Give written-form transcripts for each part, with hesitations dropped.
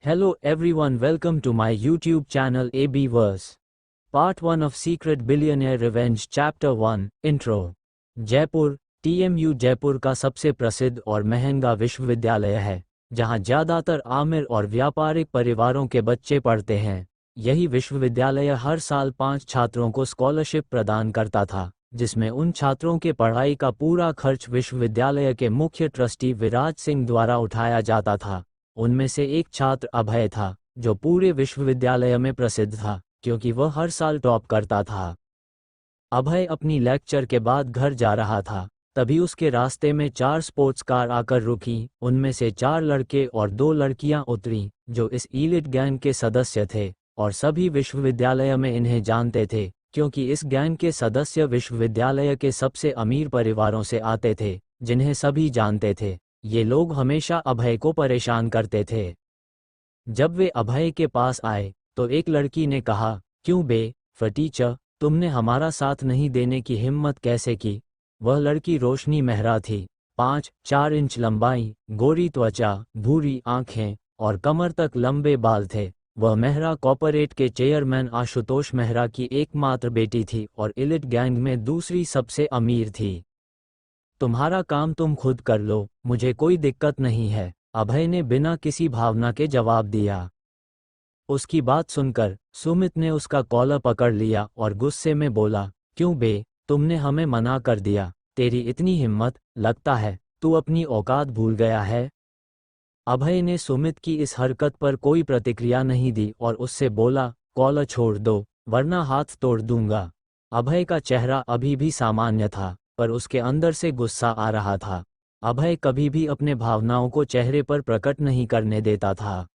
Hello everyone, welcome to my YouTube channel AB Verse. Part 1 of Secret Billionaire Revenge Chapter 1 Intro. Jaipur TMU Jaipur का सबसे प्रसिद्ध और महंगा विश्वविद्यालय है, जहां ज़्यादातर आमिर और व्यापारिक परिवारों के बच्चे पढ़ते हैं। यही विश्वविद्यालय हर साल 5 छात्रों को स्कॉलरशिप प्रदान करता था, जिसमें उन छात्रों के पढ़ाई का पूरा खर्च विश्वविद्यालय के मुख्य ट्रस्टी विराज सिंह द्वारा उठाया जाता था। उनमें से एक छात्र अभय था, जो पूरे विश्वविद्यालय में प्रसिद्ध था, क्योंकि वह हर साल टॉप करता था। अभय अपनी लेक्चर के बाद घर जा रहा था, तभी उसके रास्ते में 4 स्पोर्ट्स कार आकर रुकी। उनमें से 4 लड़के और 2 लड़कियां उतरी, जो इस एलीट गैंग के सदस्य थे, और सभी विश्वविद्यालय में इन्हें जानते थे, क्योंकि इस गैंग के सदस्य विश्वविद्यालय के सबसे अमीर परिवारों से आते थे, जिन्हें सभी जानते थे। ये लोग हमेशा अभय को परेशान करते थे। जब वे अभय के पास आए, तो एक लड़की ने कहा, क्यों बे फटीचर, तुमने हमारा साथ नहीं देने की हिम्मत कैसे की? वह लड़की रोशनी मेहरा थी। 5-4 इंच लंबाई, गोरी त्वचा, भूरी आंखें और कमर तक लंबे बाल थे। वह मेहरा कॉर्पोरेट के चेयरमैन आशुतोष मेहरा की एकमात्र बेटी थी और एलीट गैंग में दूसरी सबसे अमीर थी। तुम्हारा काम तुम खुद कर लो, मुझे कोई दिक्कत नहीं है, अभय ने बिना किसी भावना के जवाब दिया। उसकी बात सुनकर सुमित ने उसका कॉलर पकड़ लिया और गुस्से में बोला, क्यों बे, तुमने हमें मना कर दिया, तेरी इतनी हिम्मत, लगता है तू अपनी औकात भूल गया है। अभय ने सुमित की इस हरकत पर कोई प्रतिक्रिया नहीं दी और उससे बोला, कॉलर छोड़ दो, वरना हाथ तोड़ दूंगा। अभय का चेहरा अभी भी सामान्य था, पर उसके अंदर से गुस्सा आ रहा था। अभय कभी भी अपने भावनाओं को चेहरे पर प्रकट नहीं करने देता था।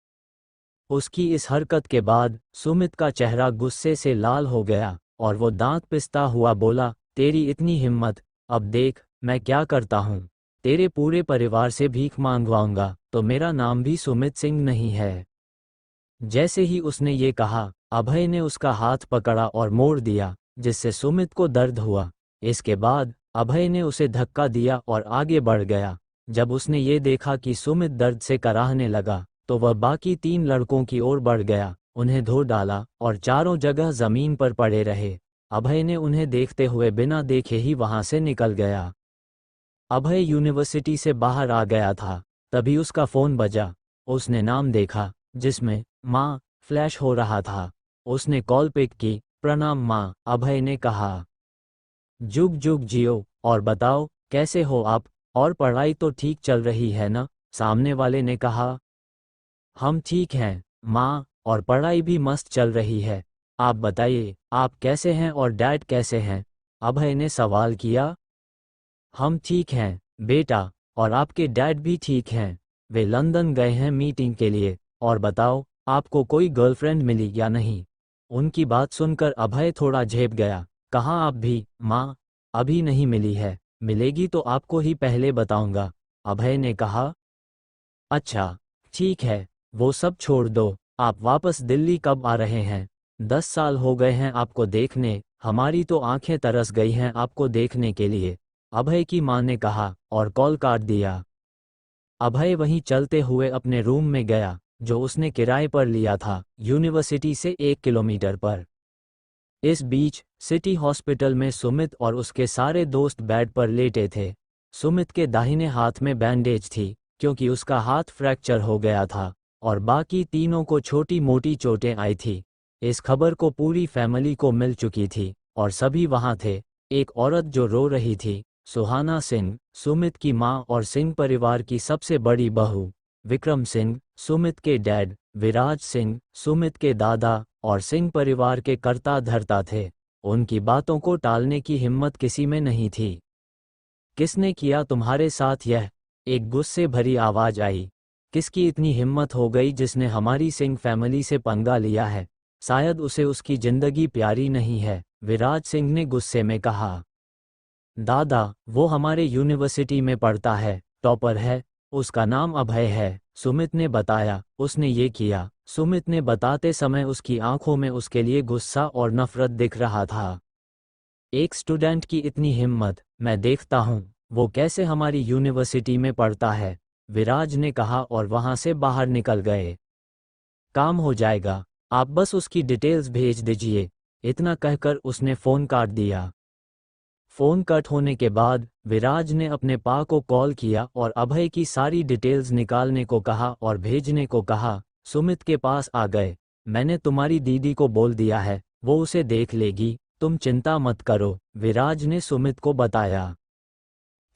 उसकी इस हरकत के बाद सुमित का चेहरा गुस्से से लाल हो गया और वो दांत पिसता हुआ बोला, तेरी इतनी हिम्मत, अब देख मैं क्या करता हूँ। तेरे पूरे परिवार से भीख मांगवाऊंगा, तो मेरा नाम भी सुमित सिंह नहीं है। जैसे ही उसने ये कहा, अभय ने उसका हाथ पकड़ा और मोड़ दिया, जिससे सुमित को दर्द हुआ। इसके बाद अभय ने उसे धक्का दिया और आगे बढ़ गया। जब उसने ये देखा कि सुमित दर्द से कराहने लगा, तो वह बाकी 3 लड़कों की ओर बढ़ गया, उन्हें धो डाला और चारों जगह जमीन पर पड़े रहे। अभय ने उन्हें देखते हुए बिना देखे ही वहां से निकल गया। अभय यूनिवर्सिटी से बाहर आ गया था, तभी उसका फोन बजा। उसने नाम देखा, जिसमें माँ फ्लैश हो रहा था। उसने कॉल पिक की। प्रणाम माँ, अभय ने कहा। जुग जुग जियो, और बताओ कैसे हो आप, और पढ़ाई तो ठीक चल रही है ना? सामने वाले ने कहा। हम ठीक हैं माँ, और पढ़ाई भी मस्त चल रही है। आप बताइए, आप कैसे हैं और डैड कैसे हैं? अभय ने सवाल किया। हम ठीक हैं बेटा, और आपके डैड भी ठीक हैं। वे लंदन गए हैं मीटिंग के लिए। और बताओ, आपको कोई गर्लफ्रेंड मिली या नहीं? उनकी बात सुनकर अभय थोड़ा झेप गया। कहाँ आप भी माँ, अभी नहीं मिली है, मिलेगी तो आपको ही पहले बताऊंगा, अभय ने कहा। अच्छा ठीक है, वो सब छोड़ दो, आप वापस दिल्ली कब आ रहे हैं? 10 साल हो गए हैं आपको देखने, हमारी तो आंखें तरस गई हैं आपको देखने के लिए, अभय की माँ ने कहा और कॉल काट दिया। अभय वहीं चलते हुए अपने रूम में गया, जो उसने किराए पर लिया था, यूनिवर्सिटी से 1 किलोमीटर पर। इस बीच सिटी हॉस्पिटल में सुमित और उसके सारे दोस्त बेड पर लेटे थे। सुमित के दाहिने हाथ में बैंडेज थी, क्योंकि उसका हाथ फ्रैक्चर हो गया था, और बाकी तीनों को छोटी मोटी चोटें आई थी। इस खबर को पूरी फैमिली को मिल चुकी थी, और सभी वहां थे। एक औरत जो रो रही थी, सुहाना सिंह, सुमित की माँ और सिंह परिवार की सबसे बड़ी बहू। विक्रम सिंह, सुमित के डैड, विराज सिंह, सुमित के दादा और सिंह परिवार के कर्ता धर्ता थे। उनकी बातों को टालने की हिम्मत किसी में नहीं थी। किसने किया तुम्हारे साथ यह? एक गुस्से भरी आवाज आई। किसकी इतनी हिम्मत हो गई जिसने हमारी सिंह फैमिली से पंगा लिया है? शायद उसे उसकी जिंदगी प्यारी नहीं है, विराज सिंह ने गुस्से में कहा। दादा, वो हमारे यूनिवर्सिटी में पढ़ता है, टॉपर है, उसका नाम अभय है, सुमित ने बताया। उसने ये किया। सुमित ने बताते समय उसकी आंखों में उसके लिए गुस्सा और नफरत दिख रहा था। एक स्टूडेंट की इतनी हिम्मत, मैं देखता हूँ वो कैसे हमारी यूनिवर्सिटी में पढ़ता है, विराज ने कहा और वहां से बाहर निकल गए। काम हो जाएगा, आप बस उसकी डिटेल्स भेज दीजिए। इतना कहकर उसने फ़ोन काट दिया। फ़ोन कट होने के बाद विराज ने अपने पा को कॉल किया और अभय की सारी डिटेल्स निकालने को कहा और भेजने को कहा। सुमित के पास आ गए। मैंने तुम्हारी दीदी को बोल दिया है, वो उसे देख लेगी, तुम चिंता मत करो, विराज ने सुमित को बताया।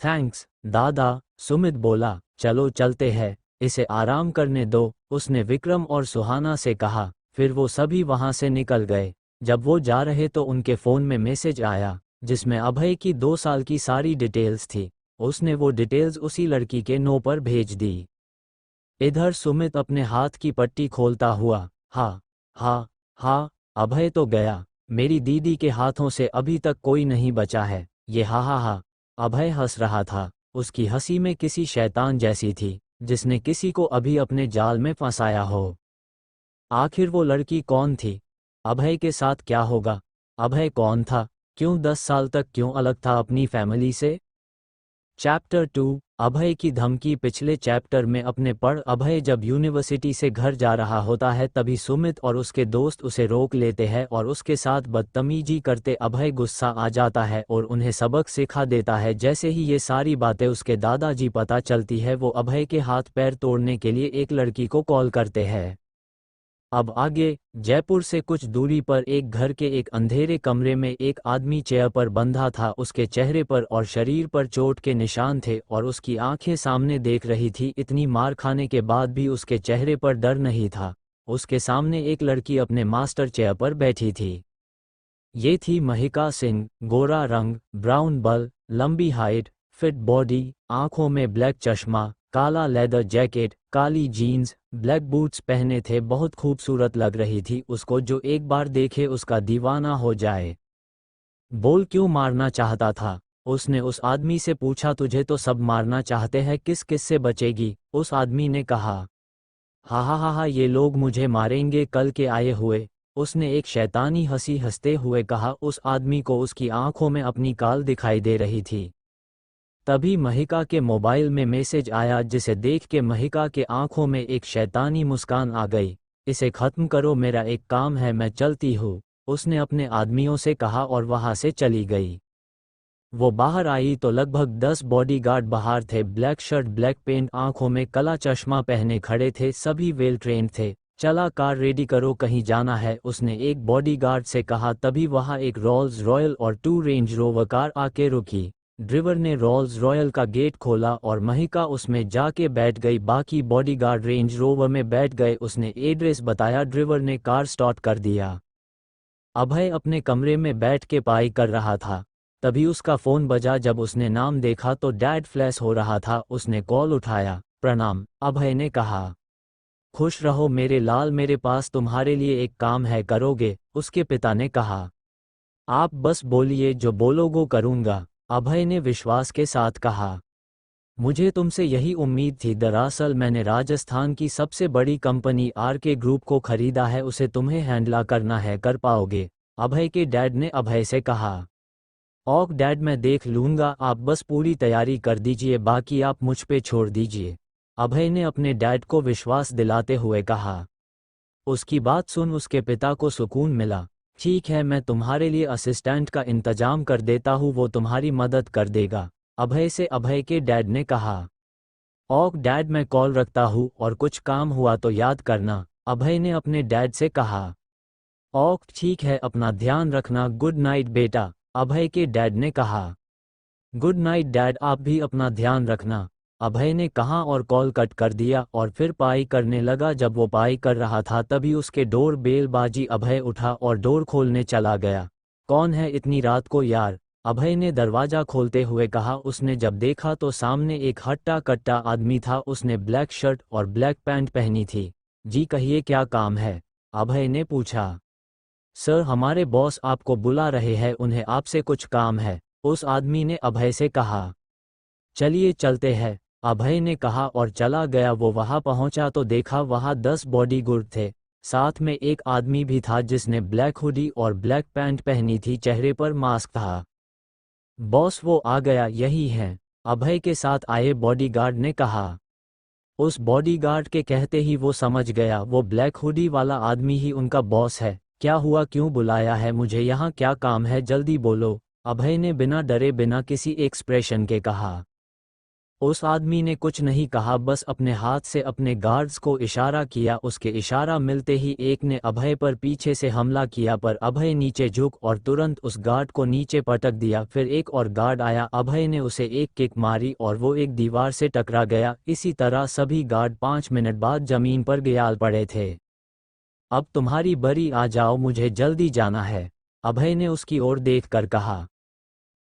थैंक्स दादा, सुमित बोला। चलो चलते हैं, इसे आराम करने दो, उसने विक्रम और सुहाना से कहा। फिर वो सभी वहां से निकल गए। जब वो जा रहे तो उनके फ़ोन में मैसेज आया जिसमें अभय की 2 साल की सारी डिटेल्स थी। उसने वो डिटेल्स उसी लड़की के नो पर भेज दी। इधर सुमित अपने हाथ की पट्टी खोलता हुआ, हाँ हाँ हाँ, अभय तो गया, मेरी दीदी के हाथों से अभी तक कोई नहीं बचा है, ये हा हा हा। अभय हंस रहा था, उसकी हंसी में किसी शैतान जैसी थी जिसने किसी को अभी अपने जाल में फंसाया हो। आखिर वो लड़की कौन थी? अभय के साथ क्या होगा? अभय कौन था? क्यों 10 साल तक क्यों अलग था अपनी फैमिली से? चैप्टर 2, अभय की धमकी। पिछले चैप्टर में अपने पढ़ अभय जब यूनिवर्सिटी से घर जा रहा होता है तभी सुमित और उसके दोस्त उसे रोक लेते हैं और उसके साथ बदतमीजी करते अभय गुस्सा आ जाता है और उन्हें सबक सिखा देता है। जैसे ही ये सारी बातें उसके दादाजी पता चलती है वो अभय के हाथ पैर तोड़ने के लिए एक लड़की को कॉल करते हैं। अब आगे जयपुर से कुछ दूरी पर एक घर के एक अंधेरे कमरे में एक आदमी चेयर पर बंधा था। उसके चेहरे पर और शरीर पर चोट के निशान थे और उसकी आंखें सामने देख रही थी। इतनी मार खाने के बाद भी उसके चेहरे पर डर नहीं था। उसके सामने एक लड़की अपने मास्टर चेयर पर बैठी थी। ये थी महिका सिंह। गोरा रंग, ब्राउन बल, लंबी हाइट, फिट बॉडी, आंखों में ब्लैक चश्मा, काला लेदर जैकेट, काली जीन्स, ब्लैक बूट्स पहने थे। बहुत खूबसूरत लग रही थी उसको, जो एक बार देखे उसका दीवाना हो जाए। बोल क्यों मारना चाहता था? उसने उस आदमी से पूछा। तुझे तो सब मारना चाहते हैं, किस किस से बचेगी? उस आदमी ने कहा। हा हा हा हा, ये लोग मुझे मारेंगे कल के आए हुए। उसने एक शैतानी हंसी हंसते हुए कहा। उस आदमी को उसकी आंखों में अपनी काल दिखाई दे रही थी। तभी महिका के मोबाइल में मैसेज आया जिसे देख के महिका के आंखों में एक शैतानी मुस्कान आ गई। इसे खत्म करो, मेरा एक काम है, मैं चलती हूँ, उसने अपने आदमियों से कहा और वहां से चली गई। वो बाहर आई तो लगभग 10 बॉडीगार्ड बाहर थे। ब्लैक शर्ट, ब्लैक पेंट, आंखों में काला चश्मा पहने खड़े थे। सभी वेल ट्रेंड थे। चला, कार रेडी करो, कहीं जाना है, उसने एक बॉडीगार्ड से कहा। तभी वहां एक रोल्स रॉयल और 2 रेंज रोवर कार आके रुकी। ड्राइवर ने रोल्स रॉयल का गेट खोला और महिका उसमें जाके बैठ गई। बाकी बॉडीगार्ड रेंज रोवर में बैठ गए। उसने एड्रेस बताया, ड्राइवर ने कार स्टार्ट कर दिया। अभय अपने कमरे में बैठ के पढ़ाई कर रहा था। तभी उसका फ़ोन बजा। जब उसने नाम देखा तो डैड फ्लैश हो रहा था। उसने कॉल उठाया। प्रणाम, अभय ने कहा। खुश रहो मेरे लाल, मेरे पास तुम्हारे लिए एक काम है, करोगे? उसके पिता ने कहा। आप बस बोलिए, जो बोलोगे करूँगा, अभय ने विश्वास के साथ कहा। मुझे तुमसे यही उम्मीद थी। दरअसल मैंने राजस्थान की सबसे बड़ी कंपनी आरके ग्रुप को खरीदा है, उसे तुम्हें हैंडल करना है, कर पाओगे? अभय के डैड ने अभय से कहा। ओक डैड, मैं देख लूँगा, आप बस पूरी तैयारी कर दीजिए, बाकी आप मुझ पे छोड़ दीजिए, अभय ने अपने डैड को विश्वास दिलाते हुए कहा। उसकी बात सुन उसके पिता को सुकून मिला। ठीक है, मैं तुम्हारे लिए असिस्टेंट का इंतजाम कर देता हूँ, वो तुम्हारी मदद कर देगा, अभय से अभय के डैड ने कहा। ओक डैड, मैं कॉल रखता हूँ और कुछ काम हुआ तो याद करना, अभय ने अपने डैड से कहा। ओक ठीक है, अपना ध्यान रखना, गुड नाइट बेटा, अभय के डैड ने कहा। गुड नाइट डैड, आप भी अपना ध्यान रखना, अभय ने कहा और कॉल कट कर दिया और फिर पाई करने लगा। जब वो पाई कर रहा था तभी उसके डोर बेल बाजी। अभय उठा और डोर खोलने चला गया। कौन है इतनी रात को यार? अभय ने दरवाजा खोलते हुए कहा। उसने जब देखा तो सामने एक हट्टा कट्टा आदमी था। उसने ब्लैक शर्ट और ब्लैक पैंट पहनी थी। जी कहिए, क्या काम है? अभय ने पूछा। सर, हमारे बॉस आपको बुला रहे हैं, उन्हें आपसे कुछ काम है, उस आदमी ने अभय से कहा। चलिए चलते हैं, अभय ने कहा और चला गया। वो वहां पहुंचा तो देखा वहां 10 बॉडीगार्ड थे। साथ में एक आदमी भी था जिसने ब्लैक हुडी और ब्लैक पैंट पहनी थी, चेहरे पर मास्क था। बॉस, वो आ गया, यही है, अभय के साथ आए बॉडीगार्ड ने कहा। उस बॉडीगार्ड के कहते ही वो समझ गया वो ब्लैक हुडी वाला आदमी ही उनका बॉस है। क्या हुआ, क्यों बुलाया है मुझे यहाँ, क्या काम है, जल्दी बोलो, अभय ने बिना डरे बिना किसी एक्सप्रेशन के कहा। उस आदमी ने कुछ नहीं कहा, बस अपने हाथ से अपने गार्ड्स को इशारा किया। उसके इशारा मिलते ही एक ने अभय पर पीछे से हमला किया, पर अभय नीचे झुक और तुरंत उस गार्ड को नीचे पटक दिया। फिर एक और गार्ड आया, अभय ने उसे एक किक मारी और वो एक दीवार से टकरा गया। इसी तरह सभी गार्ड 5 मिनट बाद जमीन पर गिराल पड़े थे। अब तुम्हारी बारी, आ जाओ, मुझे जल्दी जाना है, अभय ने उसकी ओर देखकर कहा।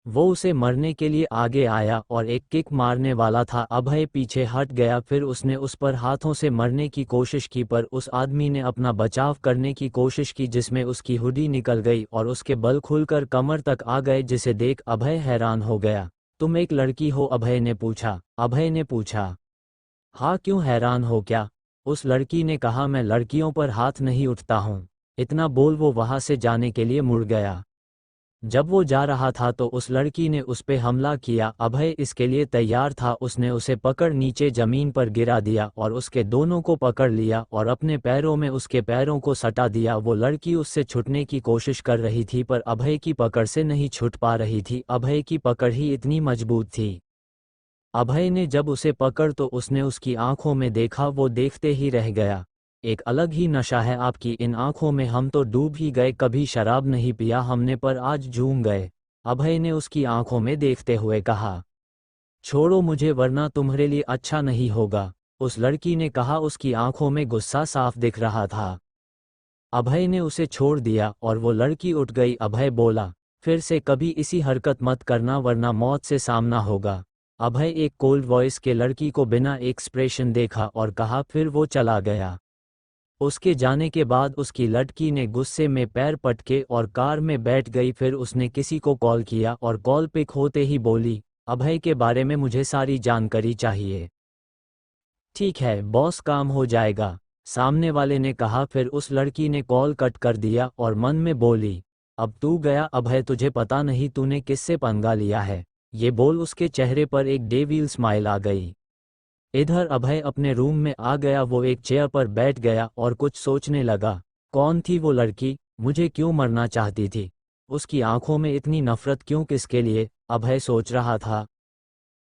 वो उसे मरने के लिए आगे आया और एक किक मारने वाला था। अभय पीछे हट गया, फिर उसने उस पर हाथों से मरने की कोशिश की, पर उस आदमी ने अपना बचाव करने की कोशिश की जिसमें उसकी हुडी निकल गई और उसके बल खुलकर कमर तक आ गए, जिसे देख अभय हैरान हो गया। तुम एक लड़की हो, अभय ने पूछा। हाँ, क्यों, हैरान हो क्या? उस लड़की ने कहा, मैं लड़कियों पर हाथ नहीं उठता हूँ। इतना बोल वो वहां से जाने के लिए मुड़ गया। जब वो जा रहा था तो उस लड़की ने उस पे हमला किया। अभय इसके लिए तैयार था, उसने उसे पकड़ नीचे जमीन पर गिरा दिया और उसके दोनों को पकड़ लिया और अपने पैरों में उसके पैरों को सटा दिया। वो लड़की उससे छुटने की कोशिश कर रही थी, पर अभय की पकड़ से नहीं छूट पा रही थी। अभय की पकड़ ही इतनी मजबूत थी। अभय ने जब उसे पकड़ तो उसने उसकी आंखों में देखा, वो देखते ही रह गया। एक अलग ही नशा है आपकी इन आंखों में, हम तो डूब ही गए, कभी शराब नहीं पिया हमने पर आज झूम गए, अभय ने उसकी आंखों में देखते हुए कहा। छोड़ो मुझे वरना तुम्हारे लिए अच्छा नहीं होगा, उस लड़की ने कहा, उसकी आंखों में गुस्सा साफ दिख रहा था। अभय ने उसे छोड़ दिया और वो लड़की उठ गई। अभय बोला, फिर से कभी इसी हरकत मत करना वरना मौत से सामना होगा। अभय एक कोल्ड वॉइस के लड़की को बिना एक्सप्रेशन देखा और कहा, फिर वो चला गया। उसके जाने के बाद उसकी लड़की ने गुस्से में पैर पटके और कार में बैठ गई। फिर उसने किसी को कॉल किया और कॉल पिक होते ही बोली, अभय के बारे में मुझे सारी जानकारी चाहिए। ठीक है बॉस, काम हो जाएगा, सामने वाले ने कहा। फिर उस लड़की ने कॉल कट कर दिया और मन में बोली, अब तू गया अभय, तुझे पता नहीं तूने किससे पंगा लिया है। ये बोल उसके चेहरे पर एक डेविल स्माइल आ गई। इधर अभय अपने रूम में आ गया, वो एक चेयर पर बैठ गया और कुछ सोचने लगा। कौन थी वो लड़की, मुझे क्यों मरना चाहती थी, उसकी आंखों में इतनी नफरत क्यों, किसके लिए, अभय सोच रहा था।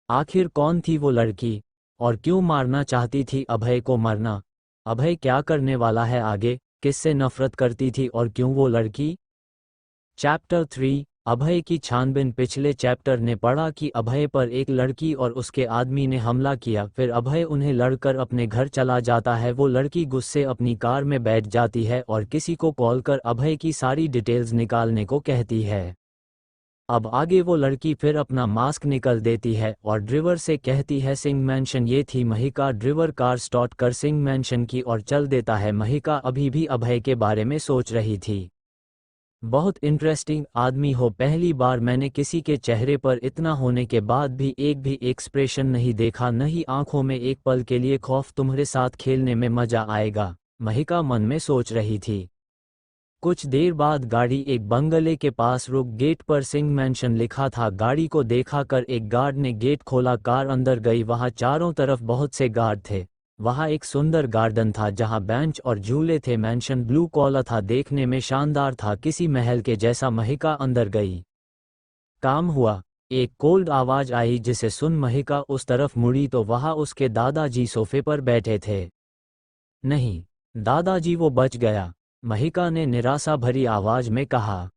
आखिर कौन थी वो लड़की और क्यों मारना चाहती थी अभय को मरना। अभय क्या करने वाला है आगे, किससे नफरत करती थी और क्यों वो लड़की। चैप्टर 3 अभय की छानबीन। पिछले चैप्टर ने पढ़ा कि अभय पर एक लड़की और उसके आदमी ने हमला किया, फिर अभय उन्हें लड़कर अपने घर चला जाता है। वो लड़की गुस्से अपनी कार में बैठ जाती है और किसी को कॉल कर अभय की सारी डिटेल्स निकालने को कहती है। अब आगे वो लड़की फिर अपना मास्क निकल देती है और ड्राइवर से कहती है सिंह मैंशन। ये थी महिका। ड्राइवर कार स्टार्ट कर सिंह मैंशन की और चल देता है। महिका अभी भी अभय के बारे में सोच रही थी। बहुत इंटरेस्टिंग आदमी हो, पहली बार मैंने किसी के चेहरे पर इतना होने के बाद भी एक भी एक्सप्रेशन नहीं देखा, नहीं आंखों में एक पल के लिए खौफ। तुम्हारे साथ खेलने में मजा आएगा, महिका मन में सोच रही थी। कुछ देर बाद गाड़ी एक बंगले के पास रुक। गेट पर सिंह मैंशन लिखा था। गाड़ी को देखा कर एक गार्ड ने गेट खोला, कार अंदर गई। वहां चारों तरफ बहुत से गार्ड थे। वहां एक सुंदर गार्डन था जहां बेंच और झूले थे। मैंशन ब्लू कॉलर था, देखने में शानदार था, किसी महल के जैसा। महिका अंदर गई। काम हुआ। एक कोल्ड आवाज आई जिसे सुन महिका उस तरफ मुड़ी तो वहां उसके दादाजी सोफे पर बैठे थे। नहीं दादाजी, वो बच गया, महिका ने निराशा भरी आवाज में कहा।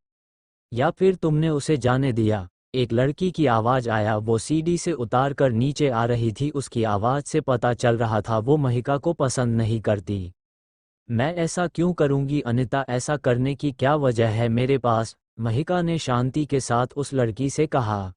या फिर तुमने उसे जाने दिया, एक लड़की की आवाज आया। वो सीढ़ी से उतार कर नीचे आ रही थी। उसकी आवाज से पता चल रहा था वो महिका को पसंद नहीं करती। मैं ऐसा क्यों करूंगी अनिता, ऐसा करने की क्या वजह है मेरे पास, महिका ने शांति के साथ उस लड़की से कहा।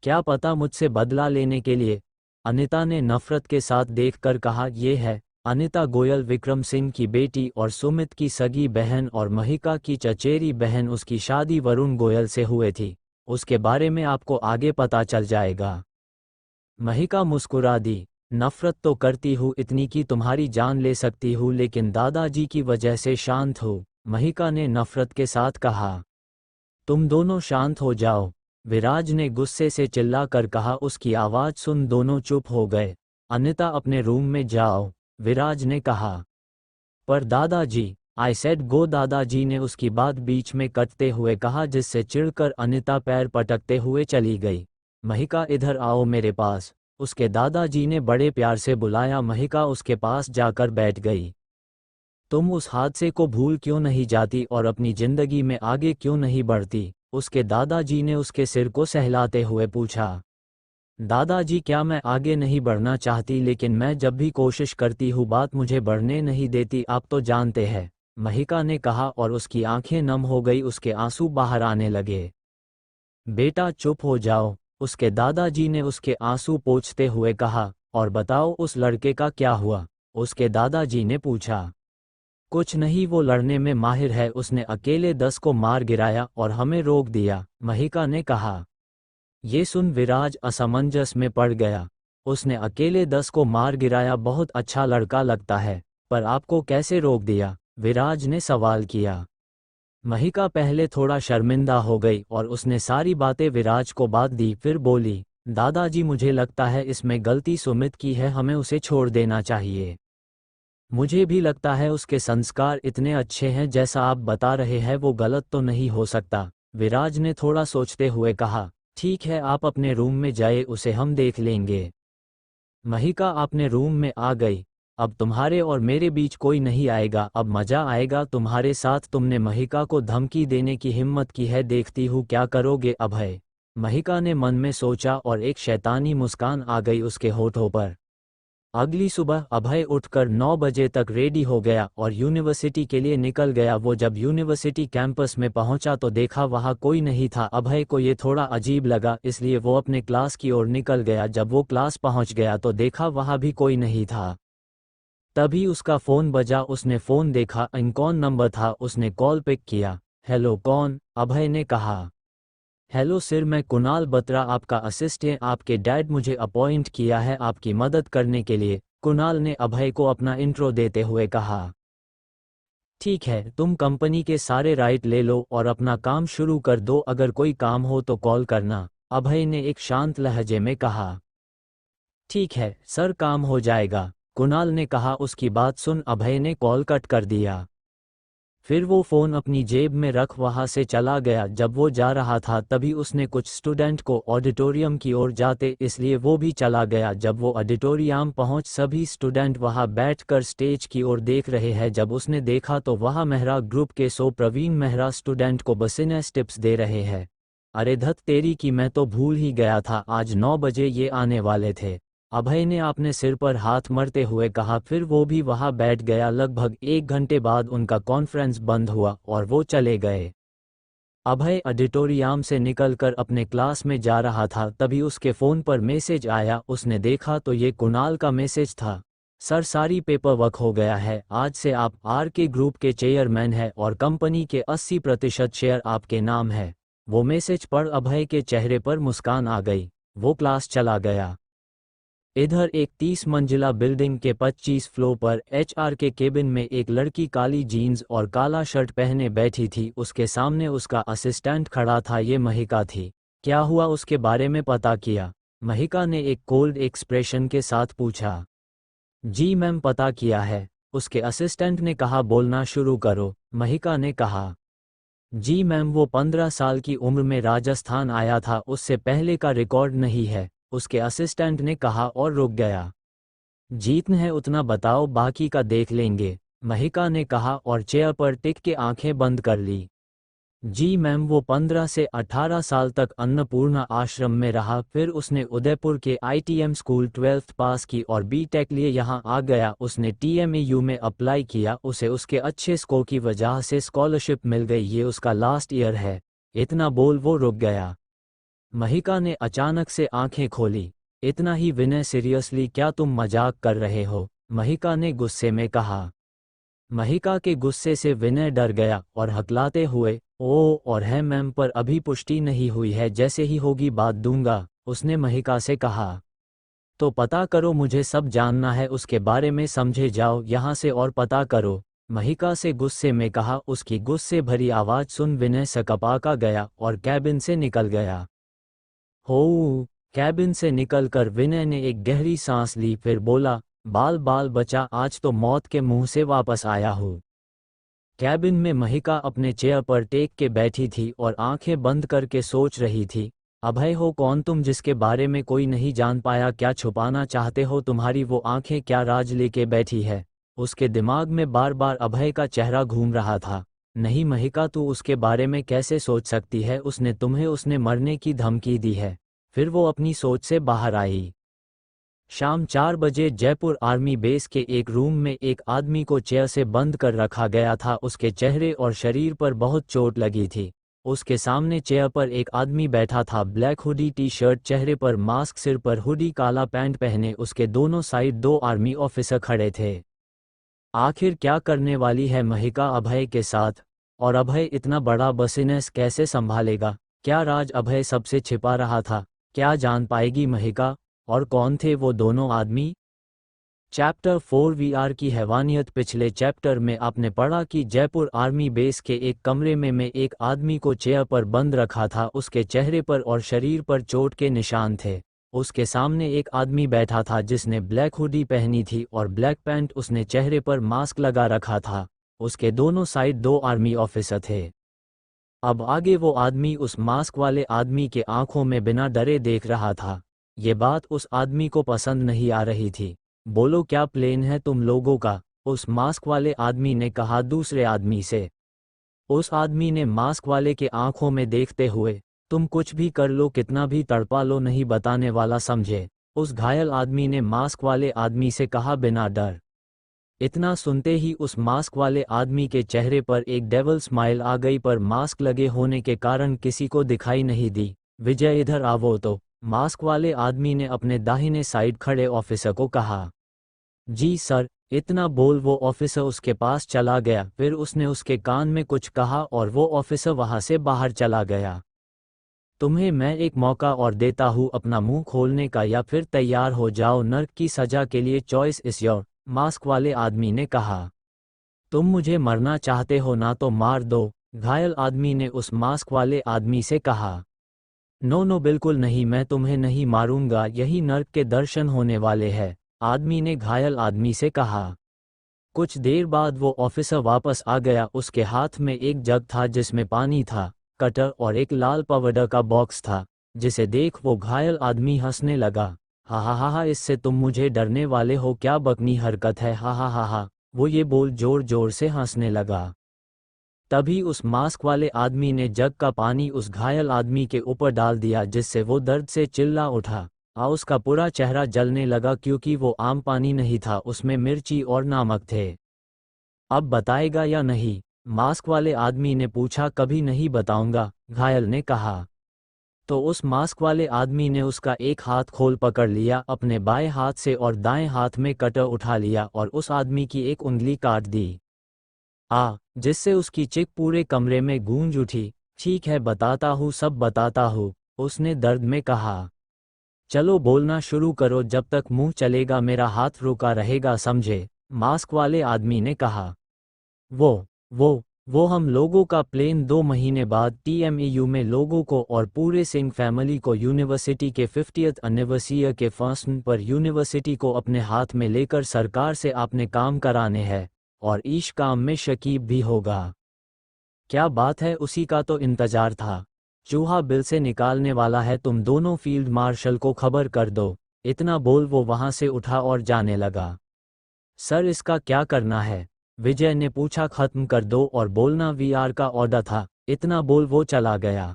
क्या पता मुझसे बदला लेने के लिए, अनिता ने नफरत के साथ देखकर कहा। ये है अनिता गोयल, विक्रम सिंह की बेटी और सुमित की सगी बहन और महिका की चचेरी बहन। उसकी शादी वरुण गोयल से हुए थी, उसके बारे में आपको आगे पता चल जाएगा। महिका मुस्कुरा दी। नफरत तो करती हूँ इतनी कि तुम्हारी जान ले सकती हूँ, लेकिन दादाजी की वजह से शांत हूँ, महिका ने नफरत के साथ कहा। तुम दोनों शांत हो जाओ, विराज ने गुस्से से चिल्ला कर कहा। उसकी आवाज सुन दोनों चुप हो गए। अनिता अपने रूम में जाओ, विराज ने कहा। पर दादाजी, आई सेड गो, दादाजी ने उसकी बात बीच में कटते हुए कहा, जिससे चिढ़कर अनिता पैर पटकते हुए चली गई। महिका इधर आओ मेरे पास, उसके दादाजी ने बड़े प्यार से बुलाया। महिका उसके पास जाकर बैठ गई। तुम उस हादसे को भूल क्यों नहीं जाती और अपनी जिंदगी में आगे क्यों नहीं बढ़ती? उसके दादाजी ने उसके सिर को सहलाते हुए पूछा। दादाजी, क्या मैं आगे नहीं बढ़ना चाहती, लेकिन मैं जब भी कोशिश करती हूँ बात मुझे बढ़ने नहीं देती, आप तो जानते हैं, महिका ने कहा और उसकी आंखें नम हो गई, उसके आंसू बाहर आने लगे। बेटा चुप हो जाओ, उसके दादाजी ने उसके आंसू पोंछते हुए कहा। और बताओ उस लड़के का क्या हुआ? उसके दादाजी ने पूछा। कुछ नहीं, वो लड़ने में माहिर है, उसने अकेले 10 को मार गिराया और हमें रोक दिया, महिका ने कहा। ये सुन विराज असमंजस में पड़ गया। उसने अकेले 10 को मार गिराया, बहुत अच्छा लड़का लगता है, पर आपको कैसे रोक दिया? विराज ने सवाल किया। महिका पहले थोड़ा शर्मिंदा हो गई और उसने सारी बातें विराज को बात दी। फिर बोली, दादाजी मुझे लगता है इसमें गलती सुमित की है, हमें उसे छोड़ देना चाहिए। मुझे भी लगता है उसके संस्कार इतने अच्छे हैं जैसा आप बता रहे हैं, वो गलत तो नहीं हो सकता। विराज ने थोड़ा सोचते हुए कहा। ठीक है, आप अपने रूम में जाए, उसे हम देख लेंगे। महिका अपने रूम में आ गई। अब तुम्हारे और मेरे बीच कोई नहीं आएगा, अब मजा आएगा तुम्हारे साथ। तुमने महिका को धमकी देने की हिम्मत की है, देखती हूँ क्या करोगे अभय। महिका ने मन में सोचा और एक शैतानी मुस्कान आ गई उसके होठों पर। अगली सुबह अभय उठकर 9 बजे तक रेडी हो गया और यूनिवर्सिटी के लिए निकल गया। वो जब यूनिवर्सिटी कैंपस में पहुंचा तो देखा वहां कोई नहीं था। अभय को ये थोड़ा अजीब लगा, इसलिए वो अपने क्लास की ओर निकल गया। जब वो क्लास पहुंच गया तो देखा वहां भी कोई नहीं था। तभी उसका फ़ोन बजा, उसने फ़ोन देखा, इनकॉन नंबर था, उसने कॉल पिक किया। हेलो, कौन? अभय ने कहा। हेलो सर, मैं कुणाल बत्रा आपका असिस्टेंट, आपके डैड मुझे अपॉइंट किया है आपकी मदद करने के लिए, कुणाल ने अभय को अपना इंट्रो देते हुए कहा। ठीक है, तुम कंपनी के सारे राइट ले लो और अपना काम शुरू कर दो, अगर कोई काम हो तो कॉल करना, अभय ने एक शांत लहजे में कहा। ठीक है सर, काम हो जाएगा, कुणाल ने कहा। उसकी बात सुन अभय ने कॉल कट कर दिया। फिर वो फ़ोन अपनी जेब में रख वहाँ से चला गया। जब वो जा रहा था तभी उसने कुछ स्टूडेंट को ऑडिटोरियम की ओर जाते, इसलिए वो भी चला गया। जब वो ऑडिटोरियम पहुँच, सभी स्टूडेंट वहाँ बैठकर स्टेज की ओर देख रहे हैं। जब उसने देखा तो वहाँ मेहरा ग्रुप के प्रवीण मेहरा स्टूडेंट को बिज़नेस टिप्स दे रहे हैं। अरे धत तेरी की, मैं तो भूल ही गया था, आज 9 बजे ये आने वाले थे, अभय ने अपने सिर पर हाथ मरते हुए कहा। फिर वो भी वहां बैठ गया। लगभग 1 घंटे बाद उनका कॉन्फ्रेंस बंद हुआ और वो चले गए। अभय ऑडिटोरियम से निकलकर अपने क्लास में जा रहा था, तभी उसके फ़ोन पर मैसेज आया। उसने देखा तो ये कुणाल का मैसेज था। सर, सारी पेपर वर्क हो गया है, आज से आप आर के ग्रुप के चेयरमैन हैं और कंपनी के 80% शेयर आपके नाम है। वो मैसेज पढ़ अभय के चेहरे पर मुस्कान आ गई। वो क्लास चला गया। इधर एक 30 मंजिला बिल्डिंग के 25 फ्लोर पर एचआर के केबिन में एक लड़की काली जीन्स और काला शर्ट पहने बैठी थी। उसके सामने उसका असिस्टेंट खड़ा था। ये महिका थी। क्या हुआ, उसके बारे में पता किया? महिका ने एक कोल्ड एक्सप्रेशन के साथ पूछा। जी मैम, पता किया है, उसके असिस्टेंट ने कहा। बोलना शुरू करो, महिका ने कहा। जी मैम, वो 15 साल की उम्र में राजस्थान आया था, उससे पहले का रिकॉर्ड नहीं है, उसके असिस्टेंट ने कहा और रुक गया। जितना है उतना बताओ, बाकी का देख लेंगे, महिका ने कहा और चेयर पर टिक के आंखें बंद कर ली। जी मैम, वो 15 से 18 साल तक अन्नपूर्णा आश्रम में रहा, फिर उसने उदयपुर के आईटीएम स्कूल 12th पास की और बीटेक लिए यहाँ आ गया। उसने टीएमयू में अप्लाई किया, उसे उसके अच्छे स्कोर की वजह से स्कॉलरशिप मिल गई। ये उसका लास्ट ईयर है। इतना बोल वो रुक गया। महिका ने अचानक से आंखें खोली। इतना ही विनय, सीरियसली क्या तुम मजाक कर रहे हो? महिका ने गुस्से में कहा। महिका के गुस्से से विनय डर गया और हकलाते हुए, ओ और है मैम, पर अभी पुष्टि नहीं हुई है, जैसे ही होगी बात दूंगा, उसने महिका से कहा। तो पता करो, मुझे सब जानना है उसके बारे में, समझे जाओ यहाँ से और पता करो, महिका से गुस्से में कहा। उसकी गुस्से भरी आवाज़ सुन विनय सकपा का गया और कैबिन से निकल गया। हो कैबिन से निकलकर विनय ने एक गहरी सांस ली, फिर बोला, बाल बाल बचा, आज तो मौत के मुंह से वापस आया हूँ। कैबिन में महिका अपने चेयर पर टेक के बैठी थी और आंखें बंद करके सोच रही थी। अभय हो कौन तुम जिसके बारे में कोई नहीं जान पाया? क्या छुपाना चाहते हो? तुम्हारी वो आंखें क्या राज लेके बैठी है? उसके दिमाग में बार बार अभय का चेहरा घूम रहा था। नहीं महिका, तू उसके बारे में कैसे सोच सकती है? उसने मरने की धमकी दी है। फिर वो अपनी सोच से बाहर आई। शाम 4 बजे जयपुर आर्मी बेस के एक रूम में एक आदमी को चेयर से बंद कर रखा गया था। उसके चेहरे और शरीर पर बहुत चोट लगी थी। उसके सामने चेयर पर एक आदमी बैठा था, ब्लैक हुडी टी शर्ट, चेहरे पर मास्क, सिर पर हुडी, काला पैंट पहने। उसके दोनों साइड 2 आर्मी ऑफिसर खड़े थे। आखिर क्या करने वाली है महिका अभय के साथ? और अभय इतना बड़ा बिजनेस कैसे संभालेगा? क्या राज अभय सबसे छिपा रहा था? क्या जान पाएगी महिका? और कौन थे वो दोनों आदमी? चैप्टर 4 वीआर की हैवानियत। पिछले चैप्टर में आपने पढ़ा कि जयपुर आर्मी बेस के एक कमरे में एक आदमी को चेयर पर बंद रखा था। उसके चेहरे पर और शरीर पर चोट के निशान थे। उसके सामने एक आदमी बैठा था जिसने ब्लैक हुडी पहनी थी और ब्लैक पैंट। उसने चेहरे पर मास्क लगा रखा था। उसके दोनों साइड 2 आर्मी ऑफिसर थे। अब आगे वो आदमी उस मास्क वाले आदमी के आंखों में बिना डरे देख रहा था। ये बात उस आदमी को पसंद नहीं आ रही थी। बोलो क्या प्लेन है तुम लोगों का? उस मास्क वाले आदमी ने कहा दूसरे आदमी से। उस आदमी ने मास्क वाले के आंखों में देखते हुए, तुम कुछ भी कर लो, कितना भी तड़पा लो, नहीं बताने वाला समझे। उस घायल आदमी ने मास्क वाले आदमी से कहा बिना डर। इतना सुनते ही उस मास्क वाले आदमी के चेहरे पर एक डेविल स्माइल आ गई, पर मास्क लगे होने के कारण किसी को दिखाई नहीं दी। विजय इधर आवो तो, मास्क वाले आदमी ने अपने दाहिने साइड खड़े ऑफिसर को कहा। जी सर। इतना बोल वो ऑफिसर उसके पास चला गया। फिर उसने उसके कान में कुछ कहा और वो ऑफिसर वहां से बाहर चला गया। तुम्हें मैं एक मौका और देता हूँ अपना मुंह खोलने का, या फिर तैयार हो जाओ नर्क की सजा के लिए। चॉइस इज योर, मास्क वाले आदमी ने कहा। तुम मुझे मरना चाहते हो ना तो मार दो, घायल आदमी ने उस मास्क वाले आदमी से कहा। नो नो बिल्कुल नहीं, मैं तुम्हें नहीं मारूंगा, यही नर्क के दर्शन होने वाले हैं, आदमी ने घायल आदमी से कहा। कुछ देर बाद वो ऑफिसर वापस आ गया। उसके हाथ में एक जग था जिसमें पानी था, कटर और एक लाल पाउडर का बॉक्स था, जिसे देख वो घायल आदमी हंसने लगा। हा हा हा हा, इससे तुम मुझे डरने वाले हो क्या? बकनी हरकत है, हा हा हा हा, वो ये बोल जोर जोर से हंसने लगा। तभी उस मास्क वाले आदमी ने जग का पानी उस घायल आदमी के ऊपर डाल दिया, जिससे वो दर्द से चिल्ला उठा। उसका पूरा चेहरा जलने लगा क्योंकि वो आम पानी नहीं था, उसमें मिर्ची और नमक थे। अब बताएगा या नहीं? मास्क वाले आदमी ने पूछा। कभी नहीं बताऊंगा, घायल ने कहा। तो उस मास्क वाले आदमी ने उसका एक हाथ खोल पकड़ लिया अपने बाएं हाथ से और दाएं हाथ में कटर उठा लिया और उस आदमी की एक उंगली काट दी, जिससे उसकी चीख पूरे कमरे में गूंज उठी। ठीक है बताता हूँ, सब बताता हूँ, उसने दर्द में कहा। चलो बोलना शुरू करो, जब तक मुंह चलेगा मेरा हाथ रुका रहेगा, समझे? मास्क वाले आदमी ने कहा। वो हम लोगों का प्लेन 2 महीने बाद TMEU में लोगों को और पूरे सिंह फैमिली को यूनिवर्सिटी के 50th एनिवर्सरी के फंक्शन पर यूनिवर्सिटी को अपने हाथ में लेकर सरकार से आपने काम कराने हैं, और इस काम में शकीब भी होगा। क्या बात है, उसी का तो इंतजार था। चूहा बिल से निकालने वाला है, तुम दोनों फील्ड मार्शल को खबर कर दो। इतना बोल वो वहां से उठा और जाने लगा। सर इसका क्या करना है? विजय ने पूछा। खत्म कर दो और बोलना VR का ऑर्डर था, इतना बोल वो चला गया।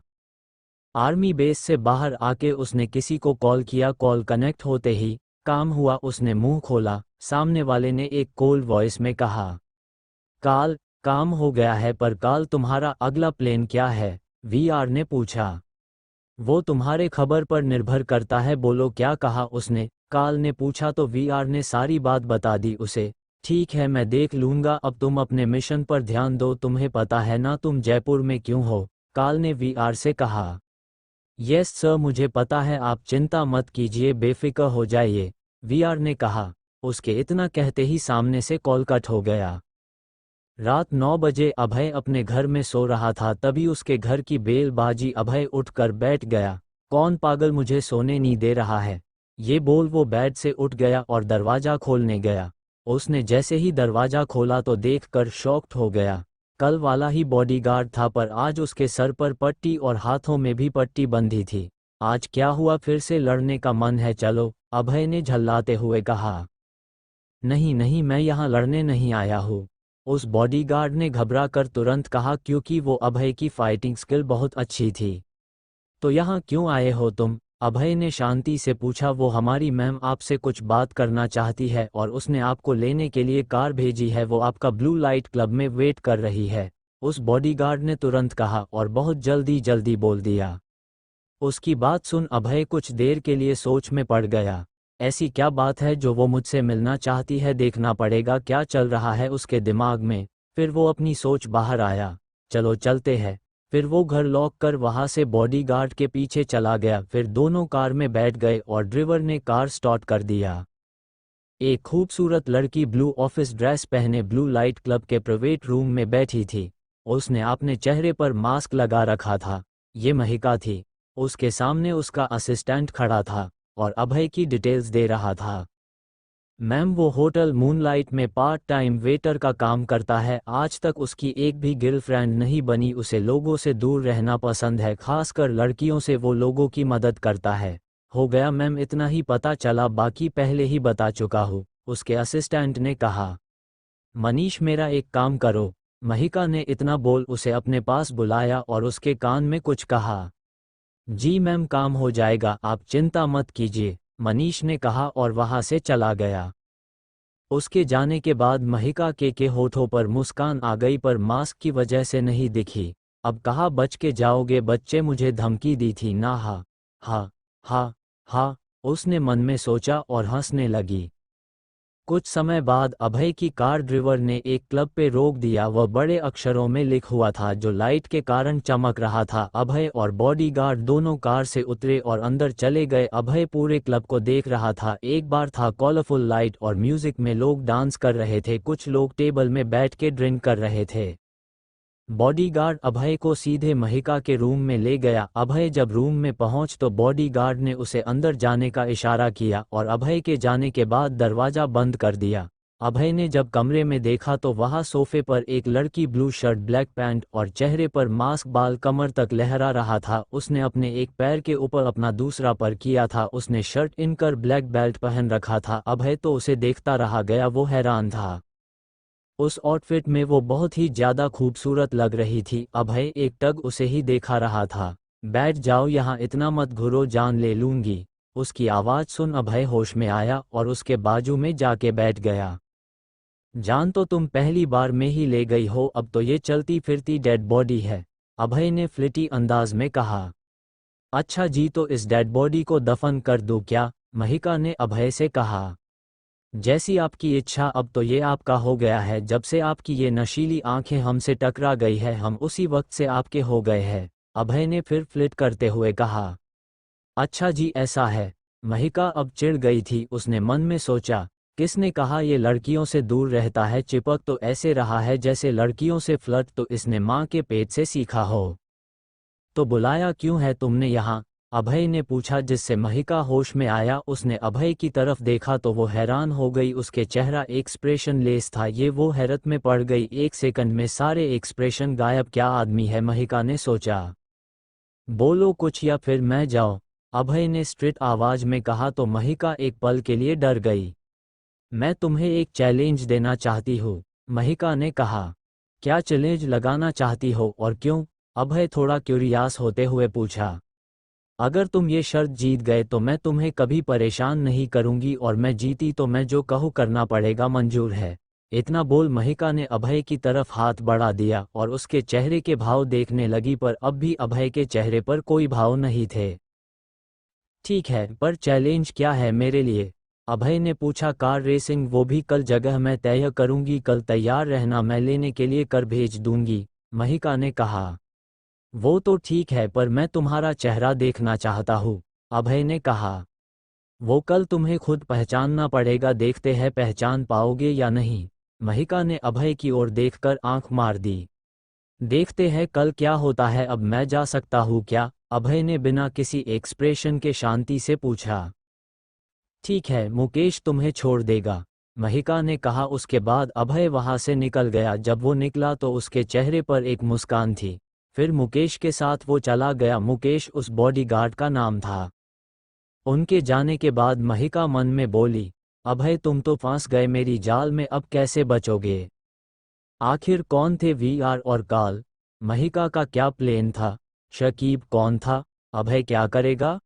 आर्मी बेस से बाहर आके उसने किसी को कॉल किया। कॉल कनेक्ट होते ही काम हुआ। उसने मुंह खोला, सामने वाले ने एक कोल्ड वॉइस में कहा, काल, काम हो गया है, पर काल तुम्हारा अगला प्लेन क्या है? VR ने पूछा। वो तुम्हारे खबर पर निर्भर करता है, बोलो क्या कहा उसने? काल ने पूछा। तो VR ने सारी बात बता दी उसे। ठीक है मैं देख लूंगा, अब तुम अपने मिशन पर ध्यान दो। तुम्हें पता है ना तुम जयपुर में क्यों हो? काल ने VR से कहा। यस सर मुझे पता है, आप चिंता मत कीजिए, बेफिक्र हो जाइए, VR ने कहा। उसके इतना कहते ही सामने से कॉल कट हो गया। रात 9 बजे अभय अपने घर में सो रहा था, तभी उसके घर की बेल बाजी। अभय उठकर बैठ गया। कौन पागल मुझे सोने नहीं दे रहा है? ये बोल वो बेड से उठ गया और दरवाज़ा खोलने गया। उसने जैसे ही दरवाज़ा खोला तो देखकर शॉक्ड हो गया। कल वाला ही बॉडीगार्ड था पर आज उसके सर पर पट्टी और हाथों में भी पट्टी बंधी थी। आज क्या हुआ, फिर से लड़ने का मन है? चलो, अभय ने झल्लाते हुए कहा। नहीं नहीं, मैं यहाँ लड़ने नहीं आया हूँ, उस बॉडीगार्ड ने घबरा कर तुरंत कहा, क्योंकि वो अभय की फाइटिंग स्किल बहुत अच्छी थी। तो यहाँ क्यों आए हो तुम? अभय ने शांति से पूछा। वो हमारी मैम आपसे कुछ बात करना चाहती है और उसने आपको लेने के लिए कार भेजी है। वो आपका ब्लू लाइट क्लब में वेट कर रही है, उस बॉडीगार्ड ने तुरंत कहा और बहुत जल्दी जल्दी बोल दिया। उसकी बात सुन अभय कुछ देर के लिए सोच में पड़ गया। ऐसी क्या बात है जो वो मुझसे मिलना चाहती है? देखना पड़ेगा क्या चल रहा है उसके दिमाग में। फिर वो अपनी सोच बाहर आया। चलो चलते हैं। फिर वो घर लॉक कर वहां से बॉडीगार्ड के पीछे चला गया। फिर दोनों कार में बैठ गए और ड्राइवर ने कार स्टार्ट कर दिया। एक खूबसूरत लड़की ब्लू ऑफिस ड्रेस पहने ब्लू लाइट क्लब के प्राइवेट रूम में बैठी थी। उसने अपने चेहरे पर मास्क लगा रखा था। ये महिका थी। उसके सामने उसका असिस्टेंट खड़ा था और अभय की डिटेल्स दे रहा था। मैम, वो होटल मूनलाइट में पार्ट टाइम वेटर का काम करता है। आज तक उसकी एक भी गर्लफ्रेंड नहीं बनी। उसे लोगों से दूर रहना पसंद है, खासकर लड़कियों से। वो लोगों की मदद करता है। हो गया मैम, इतना ही पता चला, बाकी पहले ही बता चुका हूँ, उसके असिस्टेंट ने कहा। मनीष, मेरा एक काम करो। महिका ने इतना बोल उसे अपने पास बुलाया और उसके कान में कुछ कहा। जी मैम, काम हो जाएगा, आप चिंता मत कीजिए, मनीष ने कहा और वहां से चला गया। उसके जाने के बाद महिका के होठों पर मुस्कान आ गई, पर मास्क की वजह से नहीं दिखी। अब कहाँ बच के जाओगे बच्चे, मुझे धमकी दी थी ना? हा हा हा हा, उसने मन में सोचा और हंसने लगी। कुछ समय बाद अभय की कार ड्राइवर ने एक क्लब पे रोक दिया। वह बड़े अक्षरों में लिखा हुआ था जो लाइट के कारण चमक रहा था। अभय और बॉडीगार्ड दोनों कार से उतरे और अंदर चले गए। अभय पूरे क्लब को देख रहा था। एक बार था कलरफुल लाइट और म्यूजिक में लोग डांस कर रहे थे। कुछ लोग टेबल में बैठ के ड्रिंक कर रहे थे। बॉडीगार्ड अभय को सीधे महिका के रूम में ले गया। अभय जब रूम में पहुंच तो बॉडीगार्ड ने उसे अंदर जाने का इशारा किया और अभय के जाने के बाद दरवाजा बंद कर दिया। अभय ने जब कमरे में देखा तो वहां सोफे पर एक लड़की ब्लू शर्ट ब्लैक पैंट और चेहरे पर मास्क, बाल कमर तक लहरा रहा था। उसने अपने एक पैर के ऊपर अपना दूसरा पर किया था। उसने शर्ट इनकर ब्लैक बेल्ट पहन रखा था। अभय तो उसे देखता रह गया, वो हैरान था। उस आउटफिट में वो बहुत ही ज्यादा खूबसूरत लग रही थी। अभय एक टक उसे ही देखा रहा था। बैठ जाओ यहाँ, इतना मत घुरो, जान ले लूंगी। उसकी आवाज सुन अभय होश में आया और उसके बाजू में जाके बैठ गया। जान तो तुम पहली बार में ही ले गई हो, अब तो ये चलती फिरती डेड बॉडी है, अभय ने फ्लिटी अंदाज में कहा। अच्छा जी, तो इस डेड बॉडी को दफन कर दूं क्या? महिका ने अभय से कहा। जैसी आपकी इच्छा, अब तो ये आपका हो गया है। जब से आपकी ये नशीली आंखें हमसे टकरा गई है, हम उसी वक्त से आपके हो गए हैं, अभय ने फिर फ्लिट करते हुए कहा। अच्छा जी, ऐसा है? महिका अब चिढ़ गई थी। उसने मन में सोचा, किसने कहा ये लड़कियों से दूर रहता है? चिपक तो ऐसे रहा है जैसे लड़कियों से फ्लर्ट तो इसने माँ के पेट से सीखा हो। तो बुलाया क्यों है तुमने यहाँ? अभय ने पूछा, जिससे महिका होश में आया। उसने अभय की तरफ देखा तो वो हैरान हो गई। उसके चेहरा एक्सप्रेशन लेस था। ये वो हैरत में पड़ गई। एक सेकंड में सारे एक्सप्रेशन गायब। क्या आदमी है, महिका ने सोचा। बोलो कुछ या फिर मैं जाऊं, अभय ने स्ट्रिक्ट आवाज में कहा। तो महिका एक पल के लिए डर गई। मैं तुम्हें एक चैलेंज देना चाहती हूँ, महिका ने कहा। क्या चैलेंज लगाना चाहती हो और क्यों? अभय थोड़ा क्यूरियस होते हुए पूछा। अगर तुम ये शर्त जीत गए तो मैं तुम्हें कभी परेशान नहीं करूंगी, और मैं जीती तो मैं जो कहूँ करना पड़ेगा, मंजूर है? इतना बोल महिका ने अभय की तरफ हाथ बढ़ा दिया और उसके चेहरे के भाव देखने लगी, पर अब भी अभय के चेहरे पर कोई भाव नहीं थे। ठीक है, पर चैलेंज क्या है मेरे लिए? अभय ने पूछा। कार रेसिंग, वो भी कल। जगह मैं तय करूंगी, कल तैयार रहना, मैं लेने के लिए कर भेज दूंगी, महिका ने कहा। वो तो ठीक है, पर मैं तुम्हारा चेहरा देखना चाहता हूँ, अभय ने कहा। वो कल तुम्हें खुद पहचानना पड़ेगा, देखते हैं पहचान पाओगे या नहीं, महिका ने अभय की ओर देखकर आंख मार दी। देखते हैं कल क्या होता है। अब मैं जा सकता हूँ क्या? अभय ने बिना किसी एक्सप्रेशन के शांति से पूछा। ठीक है, मुकेश तुम्हें छोड़ देगा, महिका ने कहा। उसके बाद अभय वहां से निकल गया। जब वो निकला तो उसके चेहरे पर एक मुस्कान थी। फिर मुकेश के साथ वो चला गया। मुकेश उस बॉडीगार्ड का नाम था। उनके जाने के बाद महिका मन में बोली, अभय तुम तो फंस गए मेरी जाल में, अब कैसे बचोगे? आखिर कौन थे वीआर और काल? महिका का क्या प्लान था? शकीब कौन था? अभय क्या करेगा?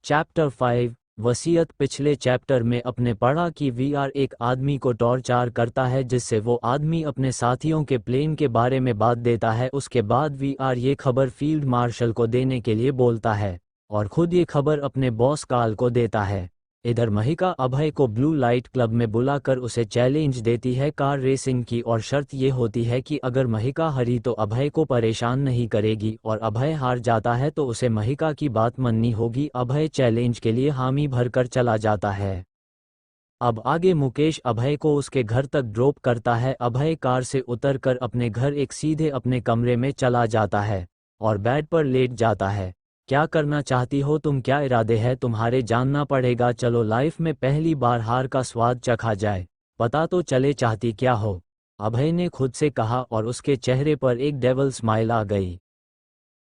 चैप्टर 5 वसीयत। पिछले चैप्टर में अपने पढ़ा कि वीआर एक आदमी को टॉर्चर करता है जिससे वो आदमी अपने साथियों के प्लेन के बारे में बात देता है। उसके बाद वीआर ये खबर फील्ड मार्शल को देने के लिए बोलता है और खुद ये खबर अपने बॉस काल को देता है। इधर महिका अभय को ब्लू लाइट क्लब में बुलाकर उसे चैलेंज देती है कार रेसिंग की, और शर्त ये होती है कि अगर महिका हारी तो अभय को परेशान नहीं करेगी, और अभय हार जाता है तो उसे महिका की बात माननी होगी। अभय चैलेंज के लिए हामी भरकर चला जाता है। अब आगे मुकेश अभय को उसके घर तक ड्रॉप करता है। अभय कार से उतरकर अपने घर एक सीधे अपने कमरे में चला जाता है और बेड पर लेट जाता है। क्या करना चाहती हो तुम? क्या इरादे हैं तुम्हारे? जानना पड़ेगा। चलो लाइफ में पहली बार हार का स्वाद चखा जाए, पता तो चले चाहती क्या हो, अभय ने खुद से कहा और उसके चेहरे पर एक डेविल स्माइल आ गई।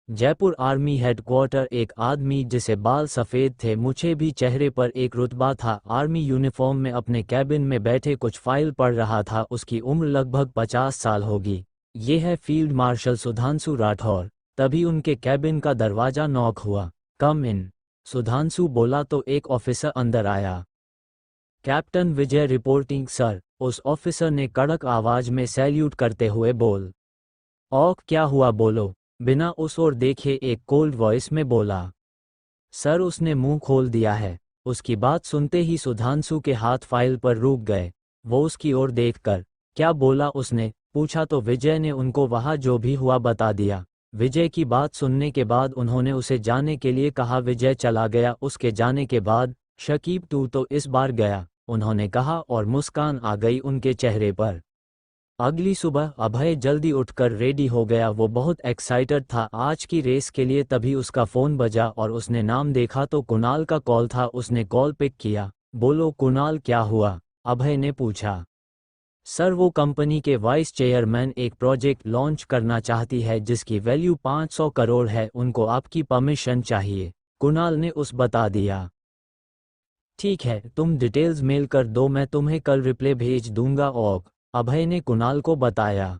Jaipur army headquarter. एक आदमी जिसे बाल सफ़ेद थे, मुझे भी चेहरे पर एक रुतबा था, आर्मी यूनिफॉर्म में अपने कैबिन में बैठे कुछ फाइल पढ़ रहा था। उसकी उम्र लगभग 50 साल होगी। ये है फील्ड मार्शल सुधांशु राठौर। तभी उनके कैबिन का दरवाजा नॉक हुआ। कम इन, सुधांशु बोला तो एक ऑफिसर अंदर आया। कैप्टन विजय रिपोर्टिंग सर, उस ऑफिसर ने कड़क आवाज में सैल्यूट करते हुए बोल। औक क्या हुआ बोलो, बिना उस ओर देखे एक कोल्ड वॉइस में बोला। सर उसने मुंह खोल दिया है। उसकी बात सुनते ही सुधांशु के हाथ फाइल पर रुक गए। वो उसकी ओर देखकर, क्या बोला उसने, पूछा तो विजय ने उनको वहां जो भी हुआ बता दिया। विजय की बात सुनने के बाद उन्होंने उसे जाने के लिए कहा। विजय चला गया। उसके जाने के बाद शकीब तू तो इस बार गया, उन्होंने कहा और मुस्कान आ गई उनके चेहरे पर। अगली सुबह अभय जल्दी उठकर रेडी हो गया। वो बहुत एक्साइटेड था आज की रेस के लिए। तभी उसका फ़ोन बजा और उसने नाम देखा तो कुणाल का कॉल था। उसने कॉल पिक किया। बोलो कुणाल क्या हुआ, अभय ने पूछा। सर वो कंपनी के वाइस चेयरमैन एक प्रोजेक्ट लॉन्च करना चाहती है जिसकी वैल्यू 500 करोड़ है, उनको आपकी परमिशन चाहिए, कुणाल ने उस बता दिया। ठीक है, तुम डिटेल्स मेल कर दो, मैं तुम्हें कल रिप्ले भेज दूंगा ओक, अभय ने कुणाल को बताया।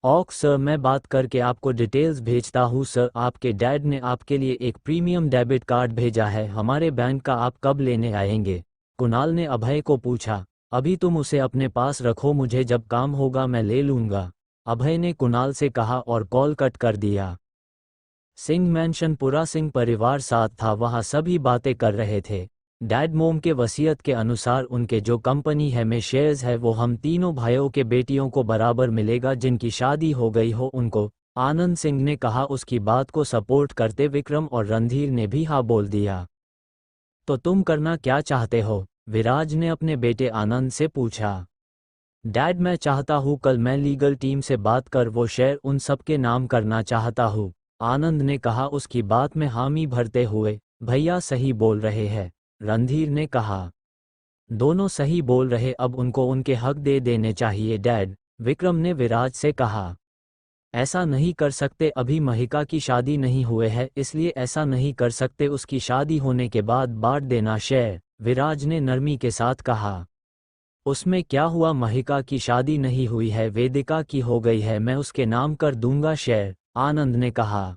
ओक सर, मैं बात करके आपको डिटेल्स भेजता हूँ। सर आपके डैड ने आपके लिए एक प्रीमियम डेबिट कार्ड भेजा है हमारे बैंक का, आप कब लेने आएंगे, कुणाल ने अभय को पूछा। अभी तुम उसे अपने पास रखो, मुझे जब काम होगा मैं ले लूंगा, अभय ने कुणाल से कहा और कॉल कट कर दिया। सिंह मैंशन। पूरा सिंह परिवार साथ था, वहां सभी बातें कर रहे थे। डैड मोम के वसीयत के अनुसार उनके जो कंपनी है में शेयर्स है वो हम तीनों भाइयों के बेटियों को बराबर मिलेगा, जिनकी शादी हो गई हो उनको, आनंद सिंह ने कहा। उसकी बात को सपोर्ट करते विक्रम और रणधीर ने भी हाँ बोल दिया। तो तुम करना क्या चाहते हो, विराज ने अपने बेटे आनंद से पूछा। डैड मैं चाहता हूँ कल मैं लीगल टीम से बात कर वो शेयर उन सबके नाम करना चाहता हूँ, आनंद ने कहा उसकी बात में हामी भरते हुए। भैया सही बोल रहे हैं, रणधीर ने कहा। दोनों सही बोल रहे, अब उनको उनके हक दे देने चाहिए डैड, विक्रम ने विराज से कहा। ऐसा नहीं कर सकते, अभी महिका की शादी नहीं हुए है इसलिए ऐसा नहीं कर सकते, उसकी शादी होने के बाद बांट देना शेयर, विराज ने नरमी के साथ कहा। उसमें क्या हुआ, महिका की शादी नहीं हुई है, वेदिका की हो गई है, मैं उसके नाम कर दूंगा शेयर, आनंद ने कहा।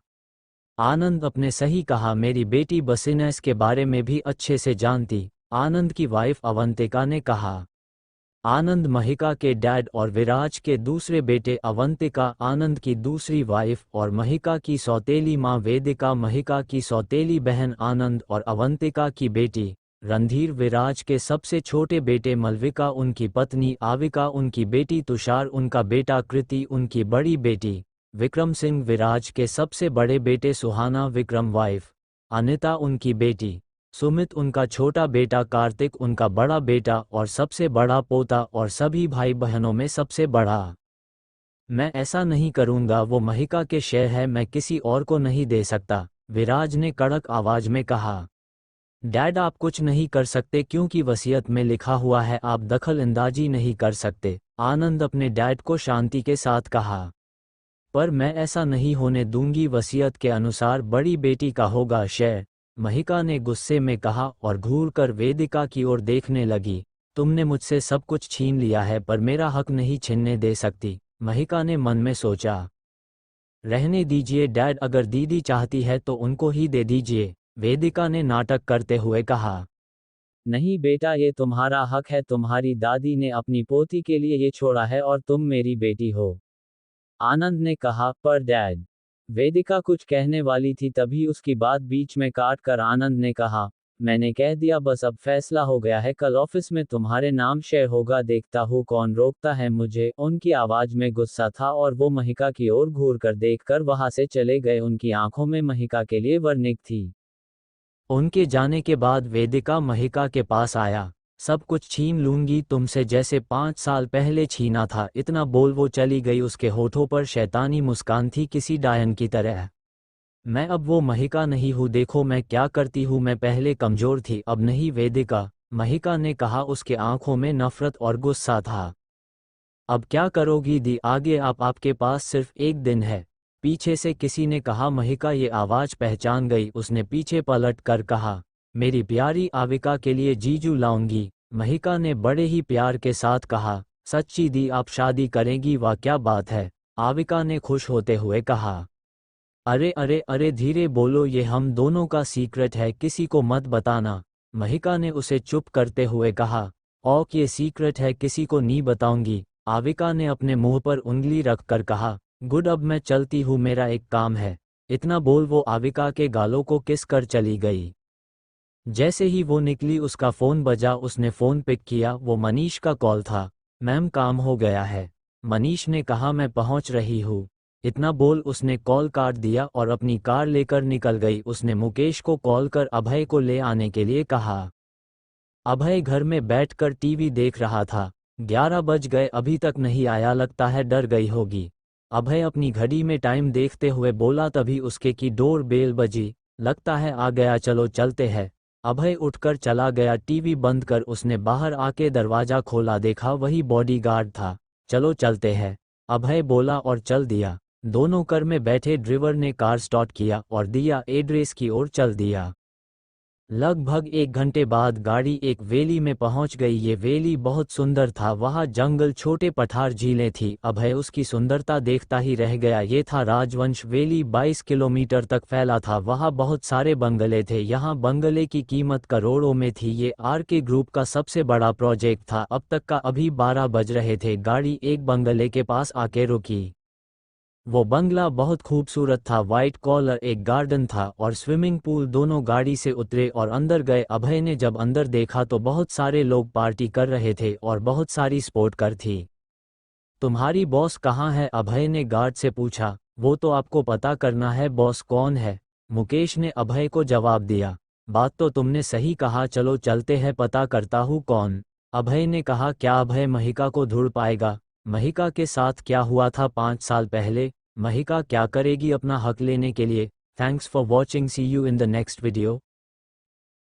आनंद अपने सही कहा, मेरी बेटी बसिनेस के बारे में भी अच्छे से जानती, आनंद की वाइफ अवंतिका ने कहा। आनंद महिका के डैड और विराज के दूसरे बेटे अवंतिका आनंद की दूसरी वाइफ और महिका की सौतेली मां वेदिका महिका की सौतेली बहन आनंद और अवंतिका की बेटी रणधीर विराज के सबसे छोटे बेटे मलविका उनकी पत्नी आविका उनकी बेटी तुषार उनका बेटा कृति उनकी बड़ी बेटी विक्रम सिंह विराज के सबसे बड़े बेटे सुहाना विक्रम वाइफ अनिता उनकी बेटी सुमित उनका छोटा बेटा कार्तिक उनका बड़ा बेटा और सबसे बड़ा पोता और सभी भाई बहनों में सबसे बड़ा। मैं ऐसा नहीं करूंगा, वो महिका के शेयर है, मैं किसी और को नहीं दे सकता, विराज ने कड़क आवाज में कहा। डैड, आप कुछ नहीं कर सकते क्योंकि वसीयत में लिखा हुआ है आप दखल अंदाजी नहीं कर सकते, आनंद अपने डैड को शांति के साथ कहा। पर मैं ऐसा नहीं होने दूंगी, वसीयत के अनुसार बड़ी बेटी का होगा शेर, महिका ने गुस्से में कहा और घूरकर वेदिका की ओर देखने लगी। तुमने मुझसे सब कुछ छीन लिया है पर मेरा हक नहीं छीनने दे सकती, महिका ने मन में सोचा। रहने दीजिए डैड, अगर दीदी चाहती है तो उनको ही दे दीजिए, वेदिका ने नाटक करते हुए कहा। नहीं बेटा, ये तुम्हारा हक है, तुम्हारी दादी ने अपनी पोती के लिए ये छोड़ा है और तुम मेरी बेटी हो, आनंद ने कहा। पर डैड, वेदिका कुछ कहने वाली थी, तभी उसकी बात बीच में काट कर आनंद ने कहा, मैंने कह दिया बस, अब फैसला हो गया है, कल ऑफिस में तुम्हारे नाम शेयर होगा, देखता हूँ कौन रोकता है मुझे। उनकी आवाज में गुस्सा था और वो महिका की ओर घूरकर देखकर वहां से चले गए। उनकी आंखों में महिका के लिए वर्णिक थी। उनके जाने के बाद वेदिका महिका के पास आया। सब कुछ छीन लूंगी तुमसे, जैसे 5 साल पहले छीना था, इतना बोल वो चली गई। उसके होठों पर शैतानी मुस्कान थी, किसी डायन की तरह। मैं अब वो महिका नहीं हूँ, देखो मैं क्या करती हूँ, मैं पहले कमजोर थी अब नहीं वेदिका, महिका ने कहा। उसके आंखों में नफरत और गुस्सा था। अब क्या करोगी दी, आगे आपके पास सिर्फ एक दिन है, पीछे से किसी ने कहा। महिका ये आवाज पहचान गई, उसने पीछे पलट कर कहा, मेरी प्यारी आविका के लिए जीजू लाऊंगी, महिका ने बड़े ही प्यार के साथ कहा। सच्ची दी, आप शादी करेंगी, वाह क्या बात है, आविका ने खुश होते हुए कहा। अरे अरे अरे धीरे बोलो, ये हम दोनों का सीक्रेट है, किसी को मत बताना, महिका ने उसे चुप करते हुए कहा। औक ये सीक्रेट है, किसी को नहीं बताऊंगी, आविका ने अपने मुंह पर उंगली रखकर कहा। गुड, अब मैं चलती हूँ, मेरा एक काम है, इतना बोल वो आविका के गालों को किस कर चली गई। जैसे ही वो निकली उसका फोन बजा, उसने फोन पिक किया, वो मनीष का कॉल था। मैम काम हो गया है, मनीष ने कहा, मैं पहुंच रही हूँ, इतना बोल उसने कॉल काट दिया और अपनी कार लेकर निकल गई। उसने मुकेश को कॉल कर अभय को ले आने के लिए कहा। अभय घर में बैठकर टीवी देख रहा था। 11 बज गए, अभी तक नहीं आया, लगता है डर गई होगी, अभय अपनी घड़ी में टाइम देखते हुए बोला। तभी उसके की डोर बेल बजी, लगता है आ गया, चलो चलते हैं। अभय उठकर चला गया, टीवी बंद कर उसने बाहर आके दरवाजा खोला, देखा वही बॉडीगार्ड था। चलो चलते हैं, अभय बोला और चल दिया। दोनों कार में बैठे ड्राइवर ने कार स्टार्ट किया और दिया एड्रेस की ओर चल दिया। लगभग 1 घंटे बाद गाड़ी एक वैली में पहुंच गई। ये वैली बहुत सुंदर था, वहां जंगल, छोटे पठार, झीलें थी। अभय उसकी सुंदरता देखता ही रह गया। ये था राजवंश वैली, 22 किलोमीटर तक फैला था। वहां बहुत सारे बंगले थे, यहाँ बंगले की कीमत करोड़ों में थी। ये आरके ग्रुप का सबसे बड़ा प्रोजेक्ट था अब तक का। अभी 12 बज रहे थे, गाड़ी एक बंगले के पास आके रुकी। वो बंगला बहुत खूबसूरत था, वाइट कॉलर, एक गार्डन था और स्विमिंग पूल। दोनों गाड़ी से उतरे और अंदर गए। अभय ने जब अंदर देखा तो बहुत सारे लोग पार्टी कर रहे थे और बहुत सारी स्पोर्ट कर थी। तुम्हारी बॉस कहाँ है, अभय ने गार्ड से पूछा। वो तो आपको पता करना है, बॉस कौन है, मुकेश ने अभय को जवाब दिया। बात तो तुमने सही कहा, चलो चलते हैं, पता करता हूँ कौन, अभय ने कहा। क्या अभय महिका को ढूंढ पाएगा? महिका के साथ क्या हुआ था 5 साल पहले? महिका क्या करेगी अपना हक लेने के लिए? Thanks for watching, see you in the next video.